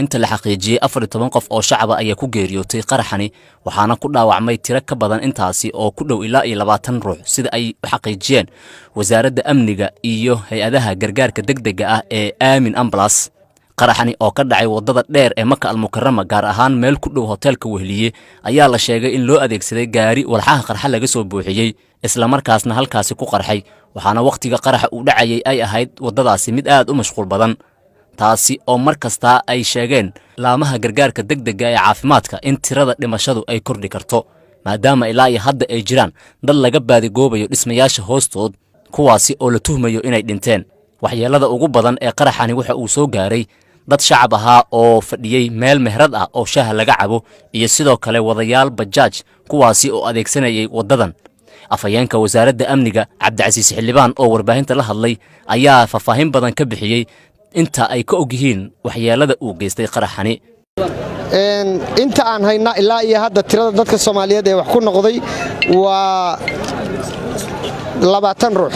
inta la xaqiijiyay 14 qof oo shacab ah ayaa ku geeriyootay qaraxani waxaana ku dhaawacmay tiro ka badan intaasi oo ku dhow ilaa 20 ruux sida ay xaqiijiyeen wasaaradda amniga iyo hay'adaha gargaarka degdega ah ee Aamin Ambulance qaraxani oo ka dhacay wadada dheer ee Maka al-Mukarrama gaar ahaan meel ku dhow hotelka Wehliye ayaa la sheegay in loo adeegsaday gaari walxaha qarxa laga soo buuxiyay isla markaasna halkaasi ku qarxay waxaana waqtiga qaraxa uu dhacayay ay ahayd wadadaasi mid aad u mashquul badan taasi oo markasta ay sheegeen laamaha gargaarka degdega ee caafimaadka in tirada dhimashadu ay kordhi karto maadaama ilaa iyo hadda ay jiraan dad laga baadigoobayo dhismayaasha hoostood kuwaasi oo la tuhmayo inay dhinteen waxyeelada ugu badan ee qaraxani waxa uu soo gaaray dad shacab ahaa oo fadhiyay meel mehrad ah oo shaaha laga cabo iyo sidoo kale wadayaal bajaaj kuwaasi oo adeegsanayay wadadan afayeenka wasaaradda amniga Cabdicasiis Xildhibaan oo warbaahinta la hadlay ayaa faahfaahin badan ka bixiyay inta ay ka ogyihiin waxyeelada uu geystay qaraxani inta aan hayna ilaa iyo hadda tirada dadka Soomaaliyeed ee wax ku noqday waa 20 ruux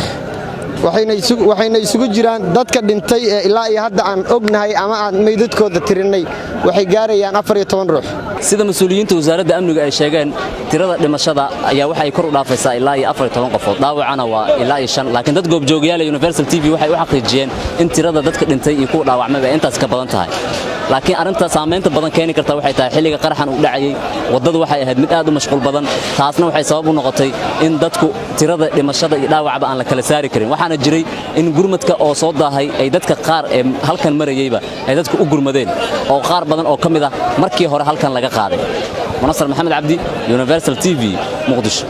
waxayna isugu jiraan dadka dhintay ee ilaa iyo hadda aan ognahay ama aan meydadkooda tirinay waxay gaarayaan 14 ruux sida mas'uuliyiinta wasaaradda amniga ay sheegeen tirada dhimashada ayaa waxay kor u dhaafaysaa ilaa iyo 14 qofood dhaawacana waa ilaa iyo 5 laakiin dad goobjoogayaal Universal TV waxay u xaqiijiyeen in tirada dadka dhintay iyo kuwa dhaawacmay ay intaas ka badan tahay laakiin arinta saameynta badan keeni karta waxay tahay xilliga qaraxan uu dhacayay wadadu waxay ahayd mid aad u mashquul badan taasna waxay sabab u noqotay in dadku tirada dhimashada iyo dhaawacba aan la kala saari karin waxaana jiray in gurmadka oo soo daahay ay dadka qaar ee halkan marayayba ay dadku u gurmadeen oo qaar badan oo kamid ah markii hore halkan laga qaaday Munassar Maxamed Cabdi Universal TV Muqdisho